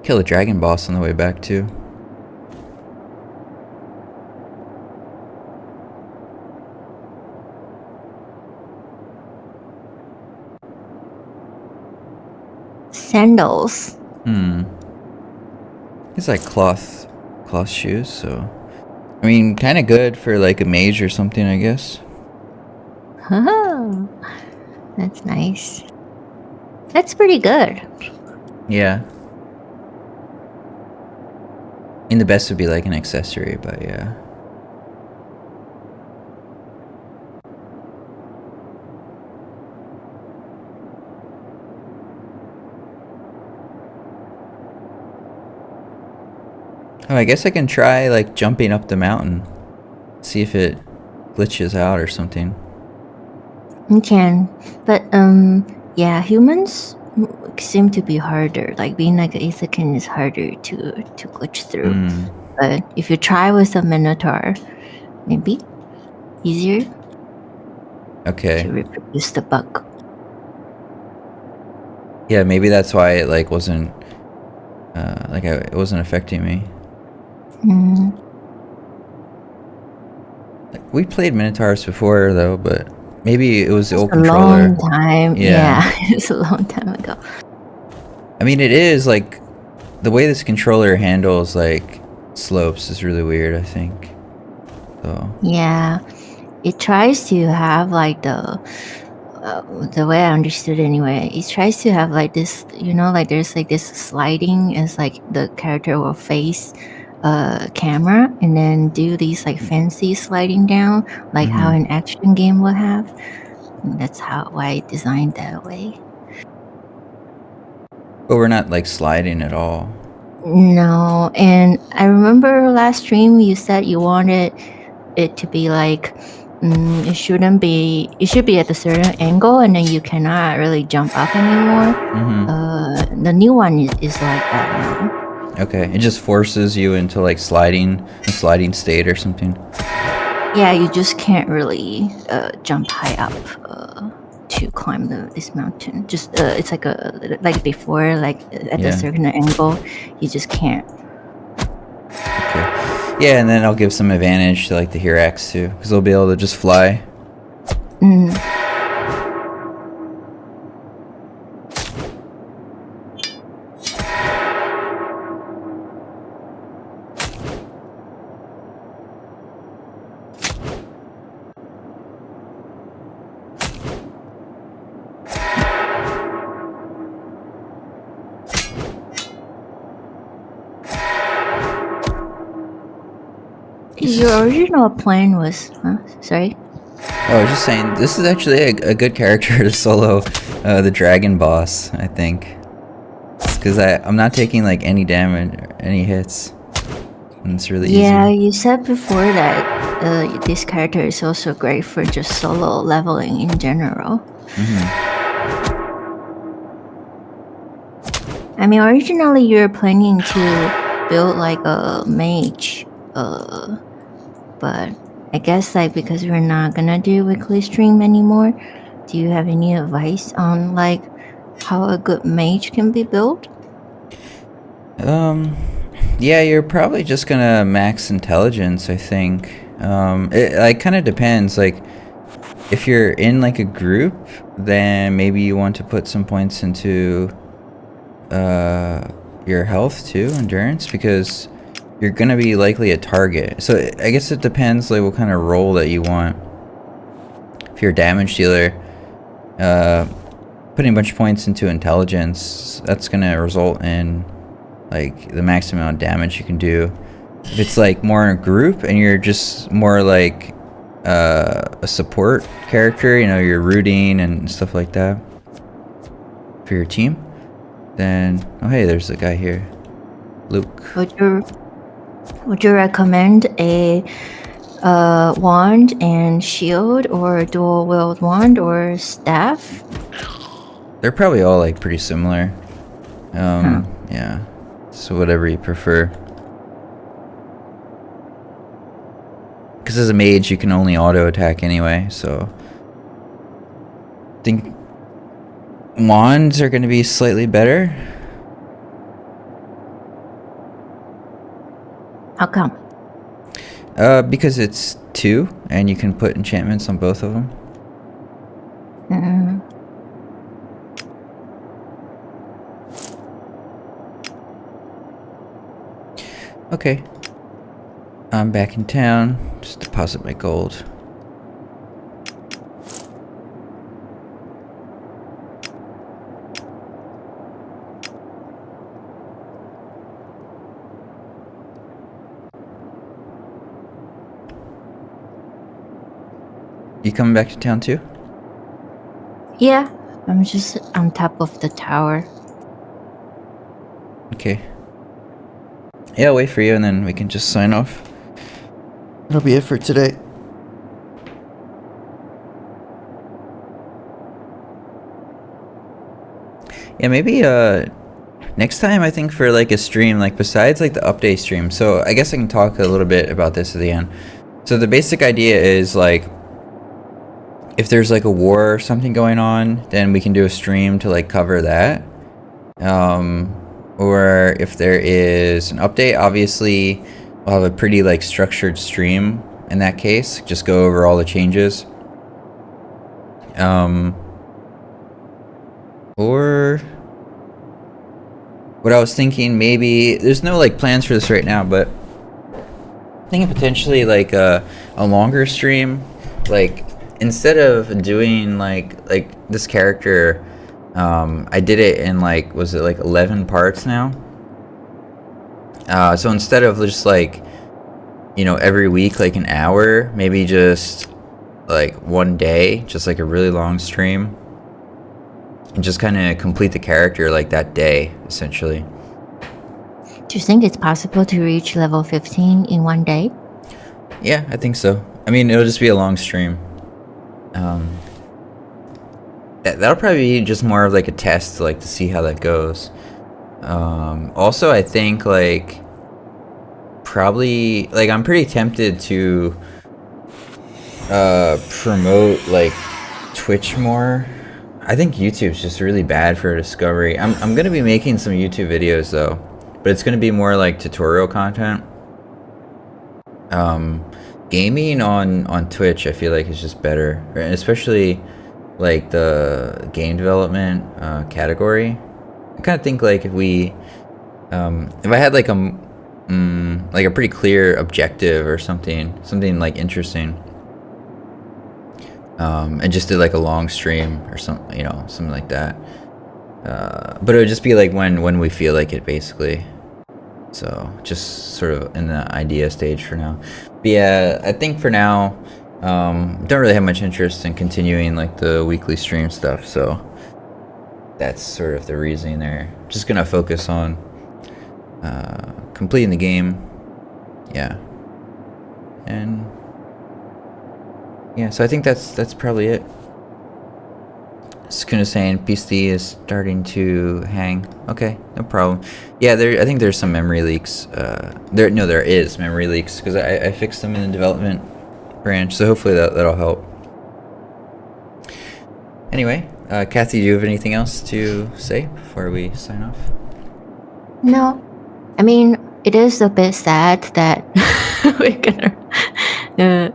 Kill a dragon boss on the way back too. Sandals. It's like cloth shoes, so I mean, kind of good for like a mage or something, I guess. Oh, that's nice. That's pretty good. Yeah. And the best would be like an accessory, but yeah. Oh, I guess I can try like jumping up the mountain. See if it glitches out or something. You can, but yeah, humans seem to be harder. Like being like an Ithacan is harder to glitch through. But if you try with a Minotaur, maybe easier Okay. to reproduce the bug. Yeah, maybe that's why it like wasn't it wasn't affecting me. Like, we played Minotaurs before though, but maybe it was the old controller. A long time. Yeah, it's a long time ago. I mean, it is like the way this controller handles like slopes is really weird, I think. So yeah, it tries to have like the way I understood it anyway, it tries to have like this, like there's like this sliding as like the character will face camera and then do these like fancy sliding down, like how an action game would have. And that's why I designed that way. But we're not like sliding at all. No, and I remember last stream you said you wanted it to be like it should be at a certain angle and then you cannot really jump up anymore. The new one is like that now. Okay, it just forces you into like a sliding state or something. Yeah, you just can't really jump high up to climb this mountain. Just it's like before, like at a certain angle, you just can't. Okay. Yeah, and then I'll give some advantage to like the Hirax too, because they'll be able to just fly. Your original plan was, sorry? Oh, I was just saying, this is actually a good character to solo the dragon boss, I think. Because I'm not taking like any damage, any hits. And it's really easy. Yeah, you said before that this character is also great for just solo leveling in general. I mean, originally you were planning to build like a mage, but I guess like because we're not gonna do weekly stream anymore, do you have any advice on like how a good mage can be built? Yeah, you're probably just gonna max intelligence, I think. It like kind of depends. Like, if you're in like a group, then maybe you want to put some points into your health too, endurance, because you're gonna be likely a target. So I guess it depends like what kind of role that you want. If you're a damage dealer, putting a bunch of points into intelligence, that's gonna result in like the maximum amount of damage you can do. If it's like more in a group and you're just more like a support character, you're rooting and stuff like that for your team, then oh hey, there's a guy here, Luke. Would you recommend a wand and shield, or dual wield wand or staff? They're probably all like pretty similar. Yeah, so whatever you prefer. Because as a mage, you can only auto attack anyway, so I think wands are going to be slightly better. How come? Because it's 2, and you can put enchantments on both of them. Okay. I'm back in town. Just deposit my gold. You coming back to town too? Yeah, I'm just on top of the tower. Okay. Yeah, I'll wait for you and then we can just sign off. That'll be it for today. Yeah, maybe next time I think for like a stream, like besides like the update stream. So I guess I can talk a little bit about this at the end. So the basic idea is like if there's like a war or something going on, then we can do a stream to like cover that. Or if there is an update, obviously we'll have a pretty like structured stream in that case. Just go over all the changes. Or what I was thinking, maybe there's no like plans for this right now, but thinking potentially like a longer stream, like instead of doing like this character, I did it in like, was it like 11 parts now? So instead of just like, you know, every week like an hour, maybe just like one day, just like a really long stream, and just kind of complete the character like that day, essentially. Do you think it's possible to reach level 15 in one day? Yeah, I think so. I mean, it'll just be a long stream. That'll probably be just more of like a test, like to see how that goes. Also, I think like probably like I'm pretty tempted to promote like Twitch more. I think YouTube's just really bad for discovery. I'm gonna be making some YouTube videos though, but it's gonna be more like tutorial content. Gaming on Twitch I feel like is just better, and especially like the game development category. I kind of think like if we if I had like a pretty clear objective or something like interesting, and just did like a long stream or something, you know, something like that, but it would just be like when we feel like it, basically. So just sort of in the idea stage for now. But yeah, I think for now don't really have much interest in continuing like the weekly stream stuff, so that's sort of the reasoning there. Just gonna focus on completing the game. Yeah. And yeah, so I think that's probably it. Sukuna saying PC is starting to hang. Okay, no problem. Yeah, I think there's some memory leaks. There is memory leaks because I fixed them in the development branch, so hopefully that'll help. Anyway, Kathy, do you have anything else to say before we sign off? No. I mean, it is a bit sad that we're gonna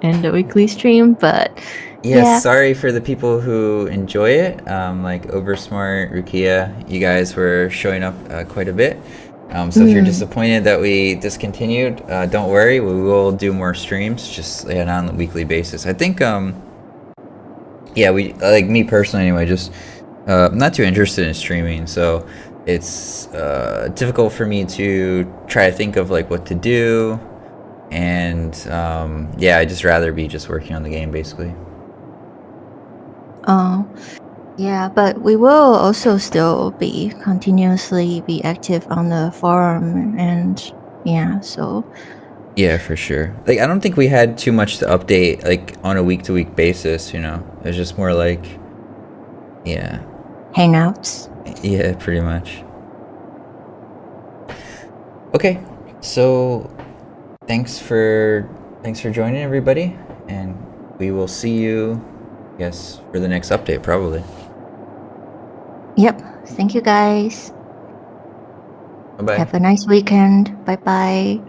end the weekly stream, but yeah, sorry for the people who enjoy it. Like Oversmart, Rukia, you guys were showing up quite a bit. So if you're disappointed that we discontinued, don't worry, we will do more streams, just on a weekly basis. I think, yeah, we, like me personally anyway, just I'm not too interested in streaming, so it's difficult for me to try to think of like what to do, and yeah, I'd just rather be just working on the game, basically. Oh, yeah, but we will also still be continuously be active on the forum, and yeah, so yeah, for sure. Like, I don't think we had too much to update like on a week-to-week basis, you know. It's just more like, yeah, hangouts. Yeah, pretty much. Okay, so thanks for joining, everybody, and we will see you, I guess, for the next update, probably. Yep. Thank you, guys. Bye-bye. Have a nice weekend. Bye-bye.